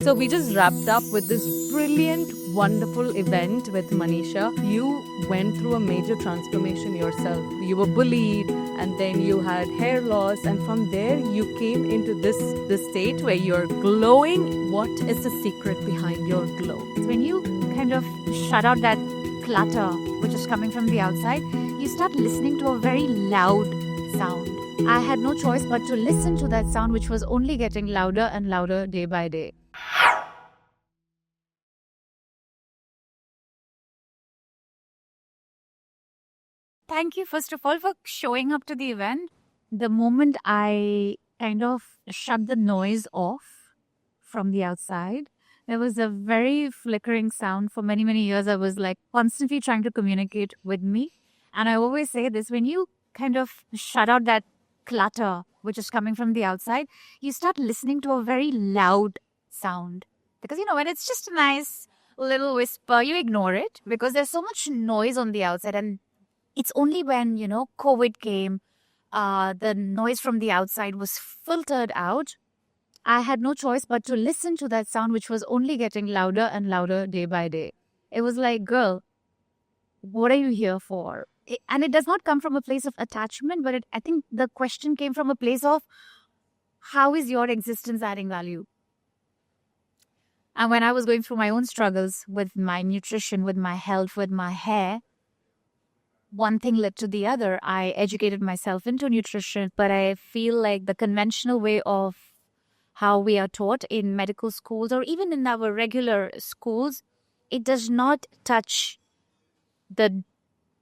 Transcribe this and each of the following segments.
So we just wrapped up with this brilliant, wonderful event with Manisha. You went through a major transformation yourself. You were bullied, and then you had hair loss, and from there you came into this state where you're glowing. What is the secret behind your glow? When you kind of shut out that clutter which is coming from the outside, you start listening to a very loud sound. I had no choice but to listen to that sound, which was only getting louder and louder day by day. Thank you, first of all, for showing up to the event. The moment I kind of shut the noise off from the outside, there was a very flickering sound. For many, many years, I was like constantly trying to communicate with me. And I always say this, when you kind of shut out that clutter which is coming from the outside, you start listening to a very loud sound. Because, when it's just a nice little whisper, you ignore it because there's so much noise on the outside. And it's only when, COVID came, the noise from the outside was filtered out. I had no choice but to listen to that sound, which was only getting louder and louder day by day. It was like, girl, what are you here for? And it does not come from a place of attachment, but I think the question came from a place of, how is your existence adding value? And when I was going through my own struggles with my nutrition, with my health, with my hair, one thing led to the other. I educated myself into nutrition, but I feel like the conventional way of how we are taught in medical schools or even in our regular schools, it does not touch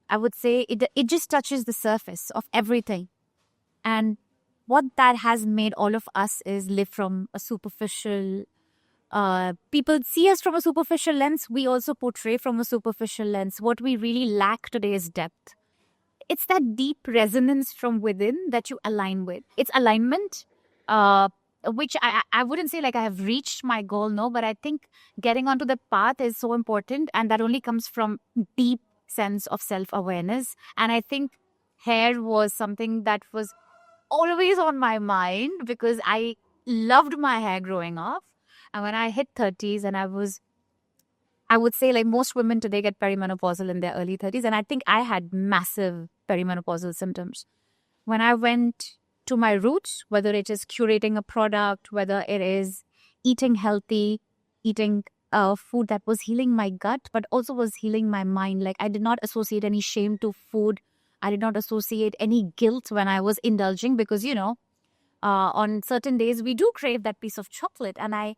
I would say it just touches the surface of everything. And what that has made all of us is live from a superficial, people see us from a superficial lens. We also portray from a superficial lens. What we really lack today is depth. It's that deep resonance from within that you align with. It's alignment, which I wouldn't say like I have reached my goal, no, but I think getting onto the path is so important. And that only comes from deep sense of self-awareness. And I think hair was something that was always on my mind because I loved my hair growing up. And when I hit 30s and I would say like most women today get perimenopausal in their early 30s. And I think I had massive perimenopausal symptoms. When I went to my roots, whether it is curating a product, whether it is eating healthy, eating food that was healing my gut, but also was healing my mind. Like I did not associate any shame to food. I did not associate any guilt when I was indulging because, on certain days we do crave that piece of chocolate, and I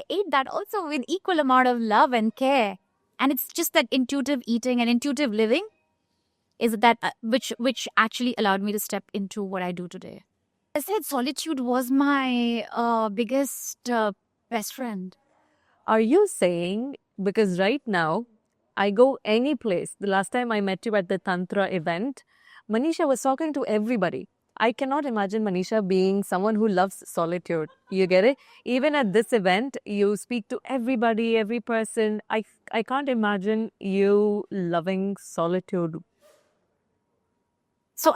ate that also with equal amount of love and care. And it's just that intuitive eating and intuitive living is that which actually allowed me to step into what I do today. I said solitude was my biggest best friend. Are you saying, because right now I go any place, the last time I met you at the Tantra event, Manisha was talking to everybody. I cannot imagine Manisha being someone who loves solitude. You get it? Even at this event, you speak to everybody, every person. I can't imagine you loving solitude. So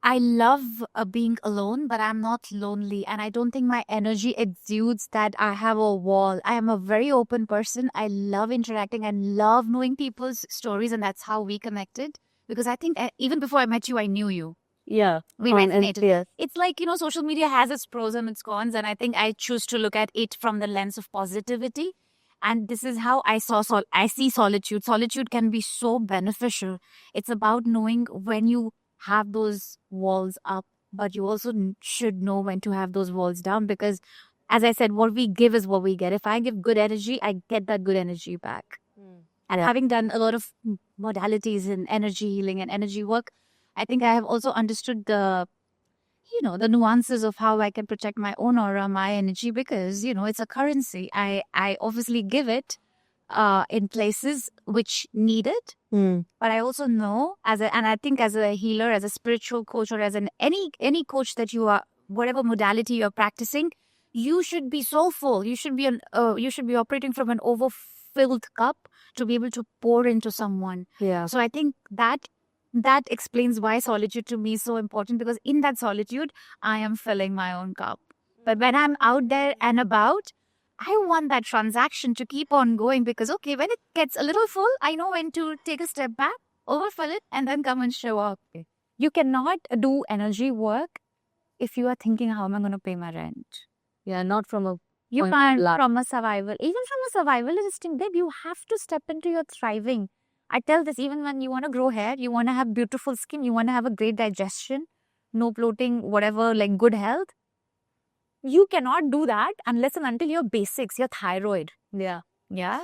I love being alone, but I'm not lonely. And I don't think my energy exudes that I have a wall. I am a very open person. I love interacting and love knowing people's stories. And that's how we connected. Because I think even before I met you, I knew you. Yeah. We resonated. It's like, social media has its pros and its cons. And I think I choose to look at it from the lens of positivity. And this is how I see solitude. Solitude can be so beneficial. It's about knowing when you have those walls up, but you also should know when to have those walls down, because as I said, what we give is what we get. If I give good energy, I get that good energy back. And having done a lot of modalities in energy healing and energy work, I think I have also understood the nuances of how I can protect my own aura, my energy, because, it's a currency. I obviously give it in places which need it. But I also know and I think as a healer, as a spiritual coach, or as any coach that you are, whatever modality you're practicing, you should be so full. You should be operating from an overfilled cup to be able to pour into someone. Yeah. So I think that explains why solitude to me is so important, because in that solitude, I am filling my own cup. But when I'm out there and about, I want that transaction to keep on going because, okay, when it gets a little full, I know when to take a step back, overfill it, and then come and show up. You cannot do energy work if you are thinking, how am I going to pay my rent? Yeah, not from a You point can't blank. from a survival, even from a survival instinct, babe, you have to step into your thriving. I tell this even when you want to grow hair, you want to have beautiful skin, you want to have a great digestion, no bloating, whatever, like good health. You cannot do that unless and until your basics, your thyroid, Yeah.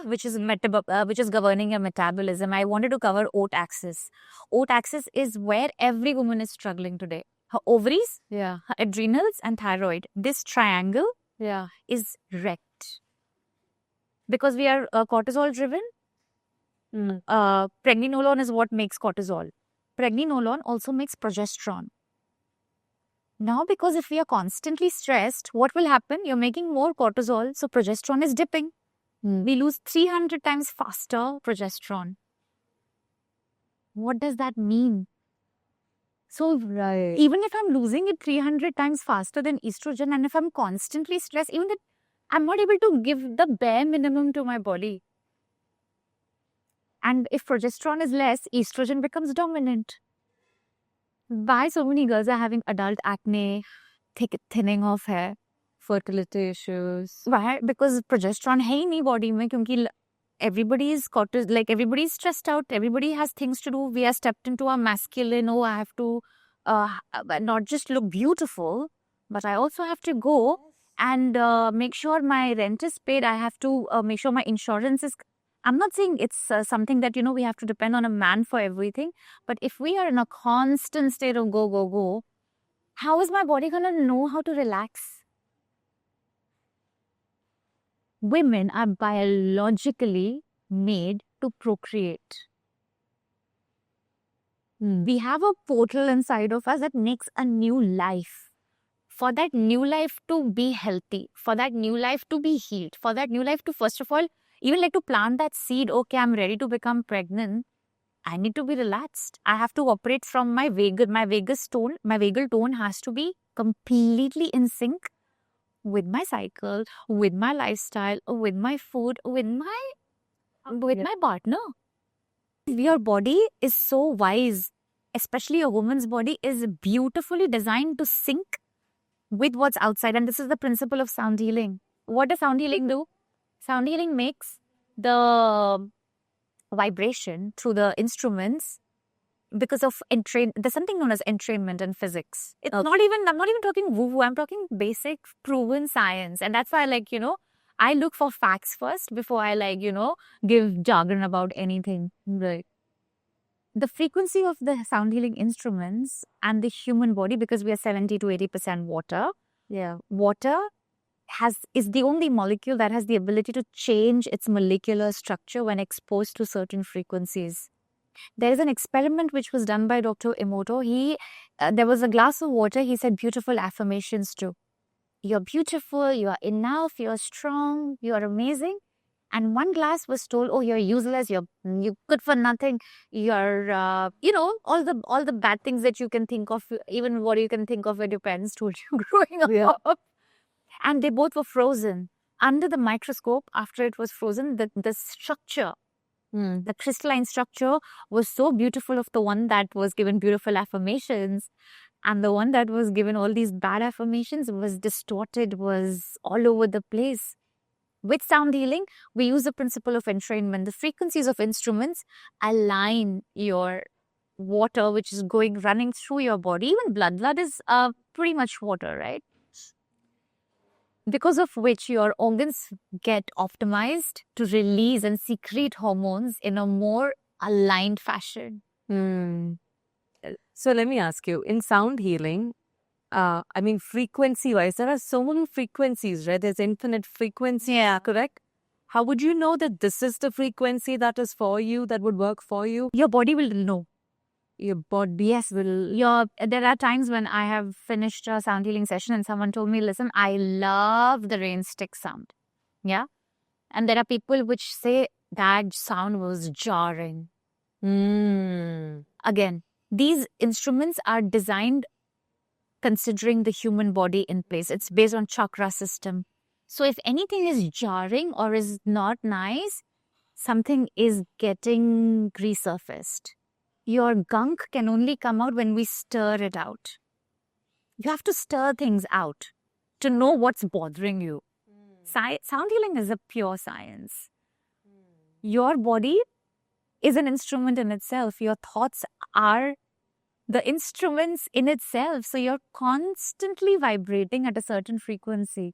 which is which is governing your metabolism. I wanted to cover oat axis. Oat axis is where every woman is struggling today. Her ovaries, Yeah. her adrenals, and thyroid. This triangle Yeah. is wrecked because we are cortisol driven. Pregnenolone is what makes cortisol. Pregnenolone also makes progesterone. Now, because if we are constantly stressed, what will happen? You're making more cortisol, so progesterone is dipping. We lose 300 times faster progesterone. What does that mean? So, Right. even if I'm losing it 300 times faster than estrogen, and if I'm constantly stressed, even that I'm not able to give the bare minimum to my body. And if progesterone is less, estrogen becomes dominant. Why so many girls are having adult acne, thinning of hair? Fertility issues. Why? Because progesterone है ही नहीं body में क्योंकि everybody is everybody is stressed out. Everybody has things to do. We are stepped into our masculine. Oh, I have to not just look beautiful, but I also have to go and make sure my rent is paid. I have to make sure my insurance is. I'm not saying it's something that, we have to depend on a man for everything. But if we are in a constant state of go, go, go, how is my body going to know how to relax? Women are biologically made to procreate. We have a portal inside of us that makes a new life. For that new life to be healthy, for that new life to be healed, for that new life to, first of all, even like to plant that seed, okay, I'm ready to become pregnant, I need to be relaxed. I have to operate from my vagus tone. My vagal tone has to be completely in sync with my cycle, with my lifestyle, with my food, with my partner. Your body is so wise, especially a woman's body is beautifully designed to sync with what's outside. And this is the principle of sound healing. What does sound healing do? Sound healing makes the vibration through the instruments because of there's something known as entrainment in physics. It's I'm not even talking woo-woo, I'm talking basic proven science. And that's why I look for facts first before I give jargon about anything. Right. The frequency of the sound healing instruments and the human body, because we are 70 to 80% water. Yeah. Water is the only molecule that has the ability to change its molecular structure when exposed to certain frequencies. There is an experiment which was done by Dr. Emoto. There was a glass of water. He said beautiful affirmations too. You're beautiful, you are enough, you're strong, you're amazing. And one glass was told, oh, you're useless, you're good for nothing, you're, all the bad things that you can think of, even what you can think of when your parents told you growing up. Yeah. And they both were frozen. Under the microscope, after it was frozen, the structure, the crystalline structure was so beautiful of the one that was given beautiful affirmations. And the one that was given all these bad affirmations was distorted, was all over the place. With sound healing, we use the principle of entrainment. The frequencies of instruments align your water, which is running through your body. Even blood is pretty much water, right? Because of which your organs get optimized to release and secrete hormones in a more aligned fashion. So let me ask you, in sound healing, frequency-wise, there are so many frequencies, right? There's infinite frequency, correct? How would you know that this is the frequency that is for you, that would work for you? Your body will know. Your body, yes, there are times when I have finished a sound healing session and someone told me, listen, I love the rain stick sound. Yeah. And there are people which say that sound was jarring. Again, these instruments are designed considering the human body in place. It's based on chakra system. So if anything is jarring or is not nice, something is getting resurfaced. Your gunk can only come out when we stir it out. You have to stir things out to know what's bothering you. Sound healing is a pure science. Your body is an instrument in itself. Your thoughts are the instruments in itself. So you're constantly vibrating at a certain frequency.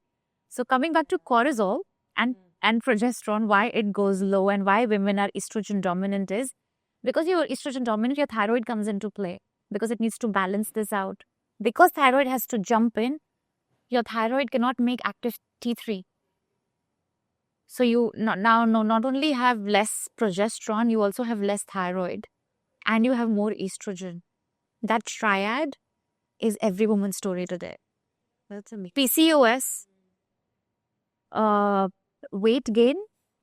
So coming back to cortisol and progesterone, why it goes low and why women are estrogen dominant is because you're estrogen dominant, your thyroid comes into play because it needs to balance this out. Because thyroid has to jump in, your thyroid cannot make active T3. So you not only have less progesterone, you also have less thyroid and you have more estrogen. That triad is every woman's story today. That's amazing. PCOS, weight gain,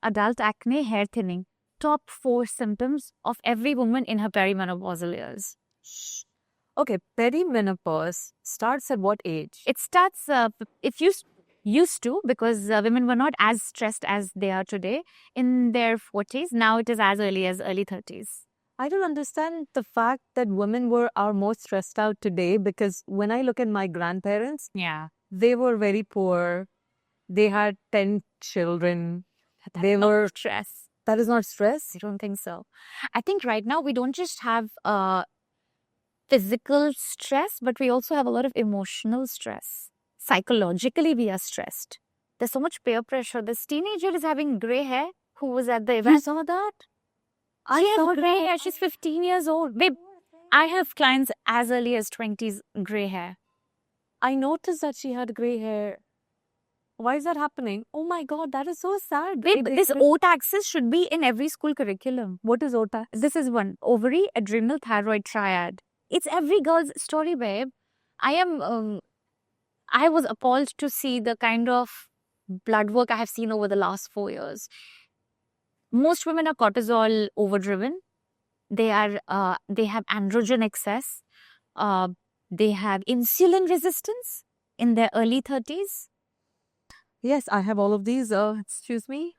adult acne, hair thinning. Top 4 symptoms of every woman in her perimenopausal years. Okay, perimenopause starts at what age? It starts, if you used to, because women were not as stressed as they are today, in their 40s. Now it is as early as early 30s. I don't understand the fact that women are more stressed out today because when I look at my grandparents, Yeah. they were very poor. They had 10 children. They were stress. That is not stress. I don't think so. I think right now we don't just have physical stress, but we also have a lot of emotional stress. Psychologically, we are stressed. There's so much peer pressure. This teenager is having grey hair who was at the event. You saw that? I have grey hair. She's 15 years old. Babe, I have clients as early as 20s grey hair. I noticed that she had grey hair. Why is that happening? Oh my God, that is so sad. Babe, this O-axis should be in every school curriculum. What is OTA? This is one. Ovary, adrenal, thyroid triad. It's every girl's story, babe. I was appalled to see the kind of blood work I have seen over the last 4 years. Most women are cortisol overdriven. They have androgen excess. They have insulin resistance in their early 30s. Yes, I have all of these. Excuse me.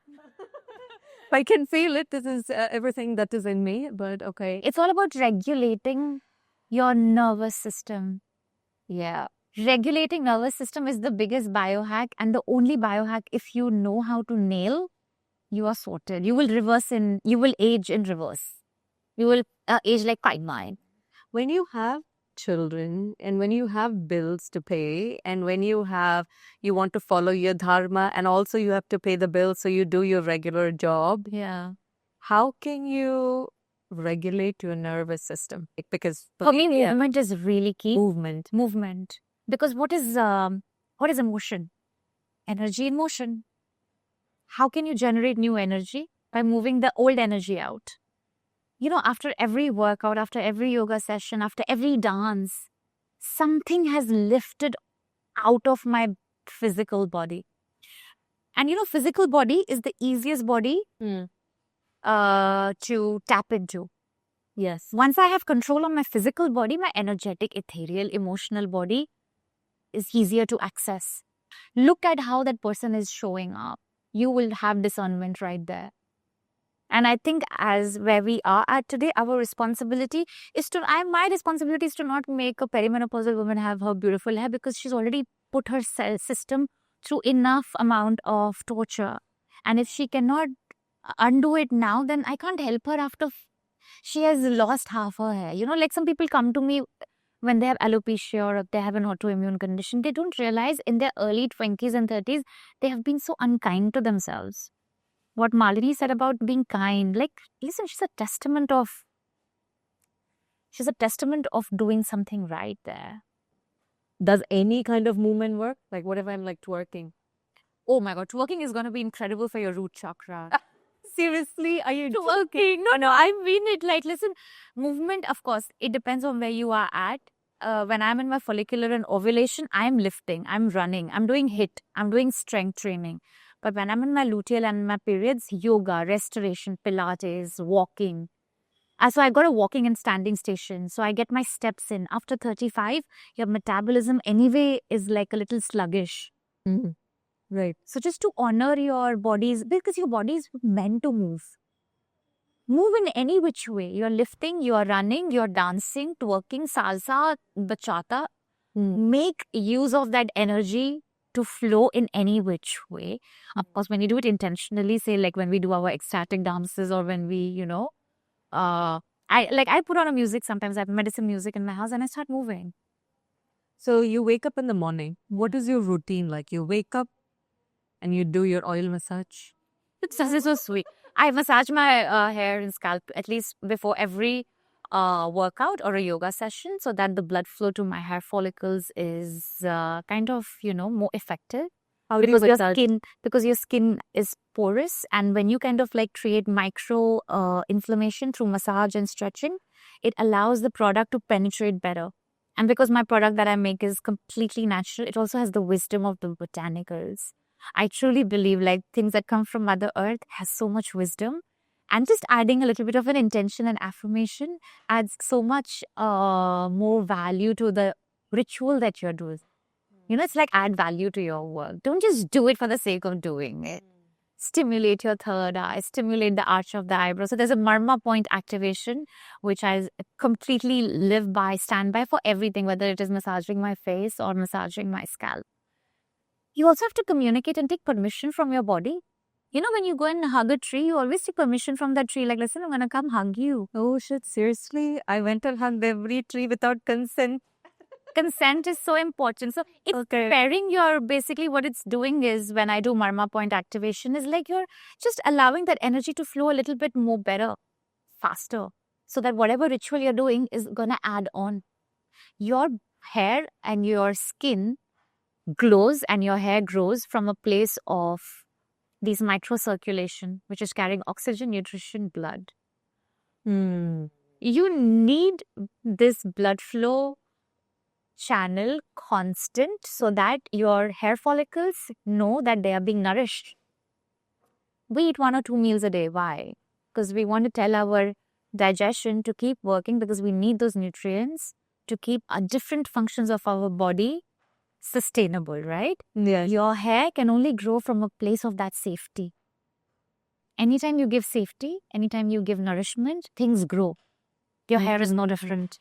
I can feel it. This is everything that is in me, but okay. It's all about regulating your nervous system. Yeah. Regulating nervous system is the biggest biohack and the only biohack if you know how to nail, you are sorted. You will age in reverse. You will age like Kaimai. When you have children and when you have bills to pay and when you want to follow your dharma and also you have to pay the bills so you do your regular job. Yeah. How can you regulate your nervous system? Because for me, movement is really key. Movement. Because what is emotion? Energy in motion. How can you generate new energy? By moving the old energy out. You know, after every workout, after every yoga session, after every dance, something has lifted out of my physical body. And you know, physical body is the easiest body to tap into. Yes. Once I have control on my physical body, my energetic, ethereal, emotional body is easier to access. Look at how that person is showing up. You will have discernment right there. And I think as where we are at today, our responsibility is my responsibility is to not make a perimenopausal woman have her beautiful hair because she's already put her system through enough amount of torture. And if she cannot undo it now, then I can't help her after she has lost half her hair. You know, like some people come to me when they have alopecia or if they have an autoimmune condition, they don't realize in their early 20s and 30s, they have been so unkind to themselves. What Malini said about being kind, like, listen, she's a testament of doing something right there. Does any kind of movement work? Like, what if I'm like twerking? Oh my God, twerking is going to be incredible for your root chakra. Seriously? Are you twerking? No, I mean it. Like, listen, movement, of course, it depends on where you are at. When I'm in my follicular and ovulation, I'm lifting, I'm running, I'm doing HIIT, I'm doing strength training. But when I'm in my luteal and my periods, yoga, restoration, Pilates, walking. So I got a walking and standing station. So I get my steps in. After 35, your metabolism anyway is like a little sluggish. Right. So just to honor your bodies, because your body is meant to move. Move in any which way. You're lifting, you're running, you're dancing, twerking, salsa, bachata. Make use of that energy to flow in any which way. Of course, when you do it intentionally, say like when we do our ecstatic dances or when we, I put on a music sometimes. I have medicine music in my house and I start moving. So you wake up in the morning. What is your routine like? You wake up and you do your oil massage. It's so sweet. I massage my hair and scalp at least before every workout or a yoga session so that the blood flow to my hair follicles is kind of, more effective. How do you Because your massage? because your skin is porous, and when you kind of like create micro inflammation through massage and stretching, it allows the product to penetrate better. And because my product that I make is completely natural, it also has the wisdom of the botanicals. I truly believe like things that come from Mother Earth has so much wisdom, and just adding a little bit of an intention and affirmation adds so much more value to the ritual that you're doing. It's like add value to your work. Don't just do it for the sake of doing it. Stimulate your third eye, stimulate the arch of the eyebrow. So there's a marma point activation, which I completely live by, stand by for everything, whether it is massaging my face or massaging my scalp. You also have to communicate and take permission from your body. When you go and hug a tree, you always take permission from that tree. Like, listen, I'm going to come hug you. Oh shit, seriously? I went and hugged every tree without consent. Consent is so important. So it's Okay. pairing basically what it's doing is when I do marma point activation is like you're just allowing that energy to flow a little bit more better, faster. So that whatever ritual you're doing is going to add on. Your hair and your skin glows and your hair grows from a place of these microcirculation, which is carrying oxygen, nutrition, blood. You need this blood flow channel constant so that your hair follicles know that they are being nourished. We eat 1 or 2 meals a day. Why? Because we want to tell our digestion to keep working because we need those nutrients to keep different functions of our body sustainable, right? Yeah. Your hair can only grow from a place of that safety. Anytime you give safety, anytime you give nourishment, things grow. Your hair is no different.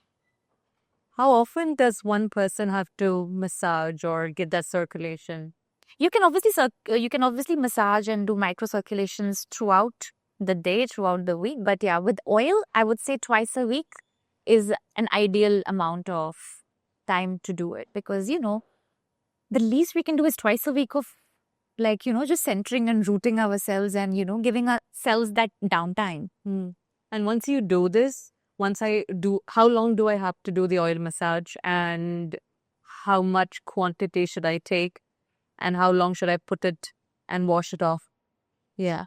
How often does one person have to massage or get that circulation? You can obviously massage and do microcirculations throughout the day, throughout the week. But yeah, with oil, I would say twice a week is an ideal amount of time to do it. Because, the least we can do is twice a week of just centering and rooting ourselves and, giving ourselves that downtime. And once you do this, how long do I have to do the oil massage and how much quantity should I take and how long should I put it and wash it off? Yeah.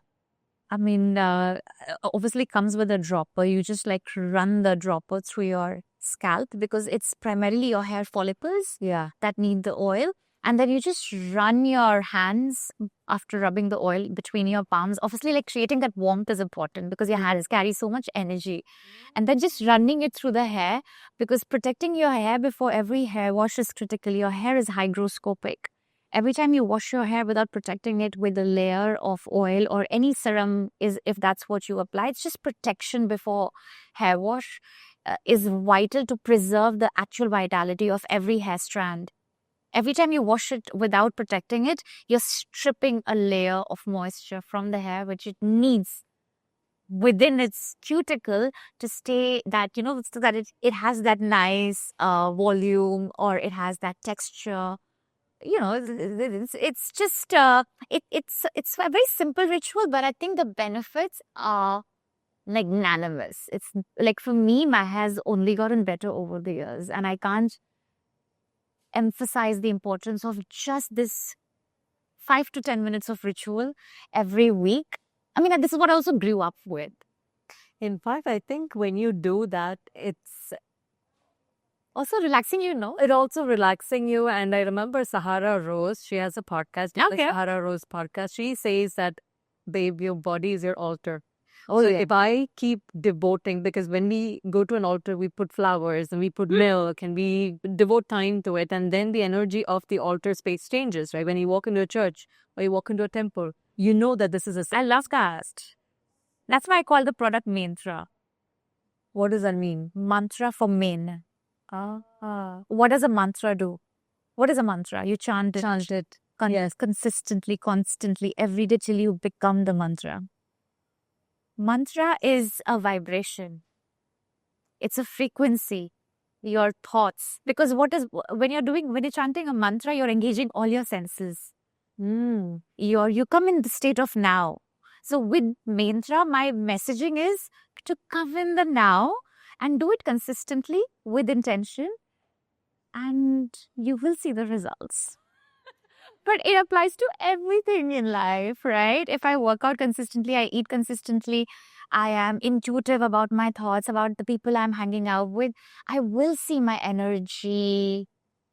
I mean, obviously comes with a dropper. You just run the dropper through your scalp because it's primarily your hair follicles that need the oil. And then you just run your hands after rubbing the oil between your palms. Obviously, creating that warmth is important because your hands carry so much energy. And then just running it through the hair because protecting your hair before every hair wash is critical. Your hair is hygroscopic. Every time you wash your hair without protecting it with a layer of oil or any serum, if that's what you apply, it's just protection before hair wash is vital to preserve the actual vitality of every hair strand. Every time you wash it without protecting it, you're stripping a layer of moisture from the hair, which it needs within its cuticle to stay that, so that it has that nice volume or it has that texture. It's just, it's a very simple ritual, but I think the benefits are magnanimous. It's for me, my hair has only gotten better over the years and I can't emphasize the importance of just this 5 to 10 minutes of ritual every week. I mean, this is what I also grew up with. In fact, I think when you do that, it's also relaxing, It also relaxing you. And I remember Sahara Rose, she has a podcast, the Okay. Sahara Rose podcast. She says that, babe, your body is your altar. So if I keep devoting, because when we go to an altar, we put flowers and we put milk and we devote time to it, and then the energy of the altar space changes, right? When you walk into a church or you walk into a temple, you know that this is a. I love caste. That's why I call the product mantra. What does that mean? Mantra for men. What does a mantra do? What is a mantra? You chant it. Chant it. Yes. Consistently, constantly, every day till you become the mantra. Mantra is a vibration. It's a frequency, your thoughts. Because when you're chanting a mantra, you're engaging all your senses. You come in the state of now. So with mantra, my messaging is to come in the now and do it consistently with intention, and you will see the results. But it applies to everything in life, right? If I work out consistently, I eat consistently, I am intuitive about my thoughts, about the people I'm hanging out with, I will see my energy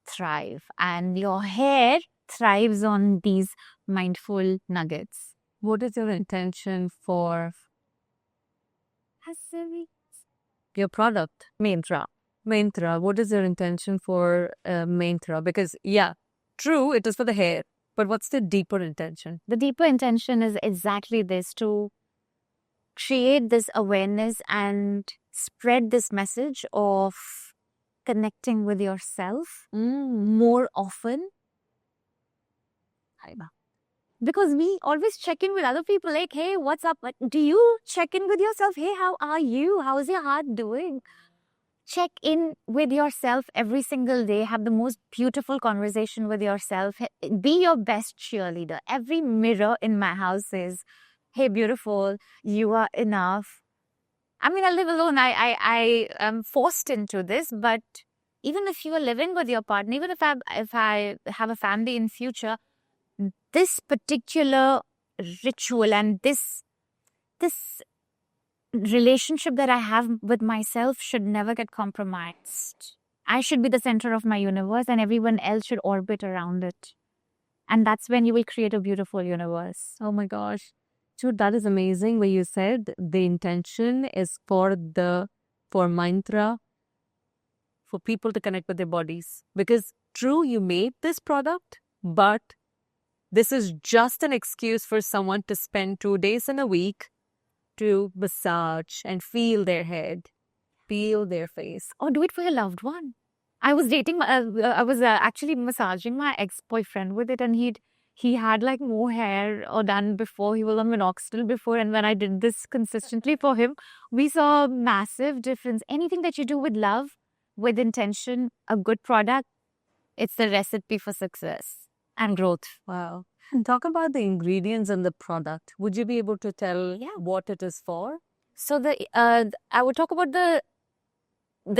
thrive. And your hair thrives on these mindful nuggets. What is your intention for your product? Mantra. What is your intention for mantra? Because true, it is for the hair, but what's the deeper intention? The deeper intention is exactly this, to create this awareness and spread this message of connecting with yourself more often. Because we always check in with other people like, hey, what's up? But do you check in with yourself? Hey, how are you? How's your heart doing? Check in with yourself every single day. Have the most beautiful conversation with yourself. Be your best cheerleader. Every mirror in my house says, hey, beautiful, you are enough. I mean, I live alone. I am forced into this, but even if you are living with your partner, even if I have a family in future, this particular ritual and this relationship that I have with myself should never get compromised. I should be the center of my universe and everyone else should orbit around it. And that's when you will create a beautiful universe. Oh my gosh. Dude, that is amazing where you said the intention is for mantra, for people to connect with their bodies. Because true, you made this product, but this is just an excuse for someone to spend 2 days in a week to massage and feel their head, feel their face. Or do it for your loved one. I was actually massaging my ex-boyfriend with it, and he had like more hair done before. He was on minoxidil before, and when I did this consistently for him, we saw a massive difference. Anything that you do with love, with intention, a good product, it's the recipe for success and growth. Wow. And talk about the ingredients in the product. Would you be able to tell what it is for? So I would talk about the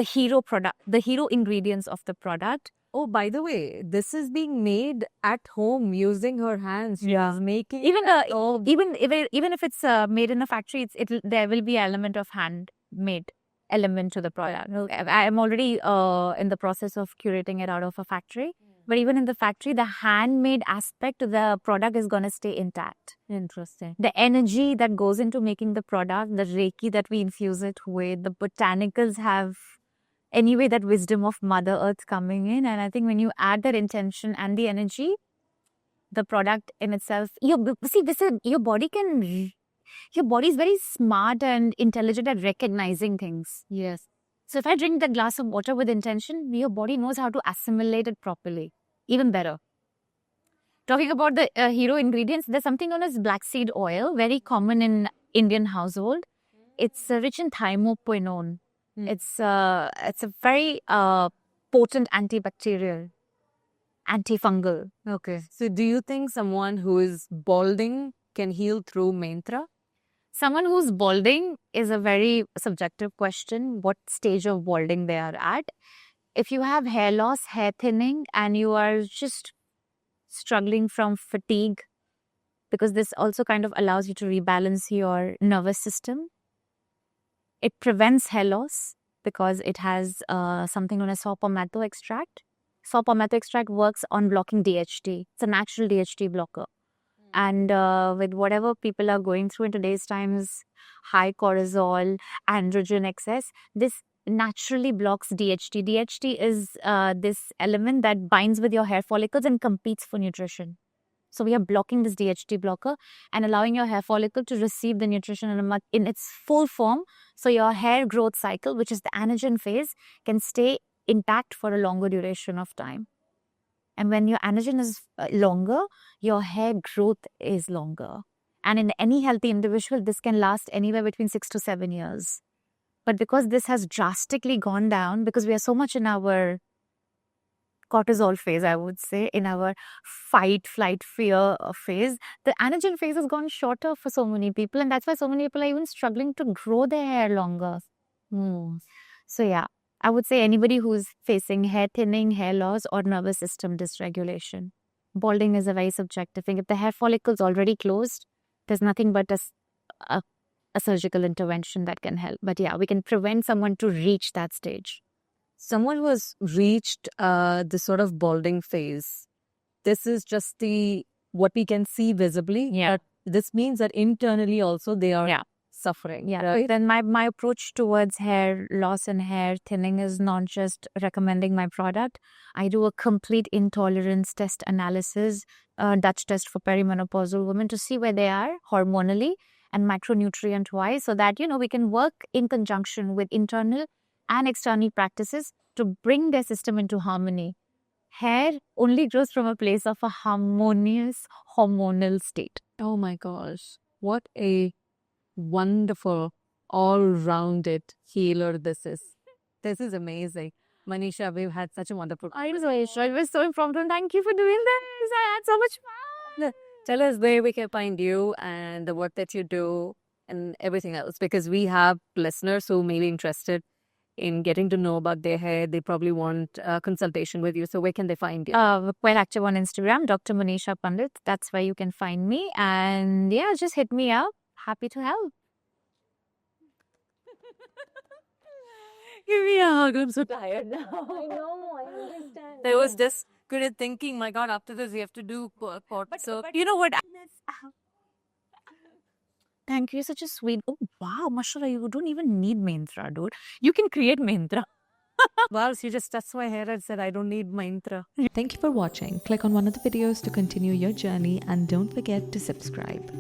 hero product, the hero ingredients of the product. Oh, by the way, this is being made at home using her hands. Yeah, she's making even if it's made in a factory, there will be element of handmade element to the product. I am already in the process of curating it out of a factory. But even in the factory, the handmade aspect of the product is going to stay intact. Interesting. The energy that goes into making the product, the Reiki that we infuse it with, the botanicals have anyway that wisdom of Mother Earth coming in. And I think when you add that intention and the energy, the product in itself, your body is very smart and intelligent at recognizing things. Yes. So if I drink that glass of water with intention, your body knows how to assimilate it properly. Even better. Talking about the hero ingredients, there's something known as black seed oil, very common in Indian household. It's rich in thiamoquinone. It's a very potent antibacterial, antifungal. Okay. So do you think someone who is balding can heal through mantra? Someone who's balding is a very subjective question, what stage of balding they are at. If you have hair loss, hair thinning, and you are just struggling from fatigue, because this also kind of allows you to rebalance your nervous system. It prevents hair loss because it has something known as saw palmetto extract. Saw palmetto extract works on blocking DHT. It's a natural DHT blocker. And with whatever people are going through in today's times, high cortisol, androgen excess, this naturally blocks DHT. DHT is this element that binds with your hair follicles and competes for nutrition. So we are blocking this DHT blocker and allowing your hair follicle to receive the nutrition in its full form. So your hair growth cycle, which is the anagen phase, can stay intact for a longer duration of time. And when your anagen is longer, your hair growth is longer. And in any healthy individual, this can last anywhere between 6 to 7 years. But because this has drastically gone down, because we are so much in our cortisol phase, I would say, in our fight, flight, fear phase, the anagen phase has gone shorter for so many people. And that's why so many people are even struggling to grow their hair longer. So yeah, I would say anybody who's facing hair thinning, hair loss, or nervous system dysregulation. Balding is a very subjective thing. If the hair follicle is already closed, there's nothing but a surgical intervention that can help. But yeah, we can prevent someone to reach that stage. Someone who has reached the sort of balding phase, this is just what we can see visibly. Yeah. But this means that internally also they are suffering. Yeah. Right? Then my approach towards hair loss and hair thinning is not just recommending my product. I do a complete intolerance test analysis, Dutch test for perimenopausal women to see where they are hormonally and micronutrient wise, so that we can work in conjunction with internal and external practices to bring their system into harmony. Hair only grows from a place of a harmonious hormonal state. Oh my gosh. What a wonderful, all-rounded healer this is. This is amazing. Manisha, we've had such a wonderful... I'm so sure. It was so impromptu. Thank you for doing this. I had so much fun. Tell us where we can find you and the work that you do and everything else, because we have listeners who may be interested in getting to know about their hair. They probably want a consultation with you. So where can they find you? Quite active on Instagram, Dr. Manisha Pandit. That's where you can find me. And yeah, just hit me up. Happy to help. Give me a hug. I'm so tired now. I know, I understand. There was just good thinking, my God, after this we have to do court. So, you know what? Thank you. You're such a sweet. Oh, wow, mashallah, you don't even need Myntra, dude. You can create Myntra. Well, you just touched my hair and said, I don't need Myntra. Thank you for watching. Click on one of the videos to continue your journey and don't forget to subscribe.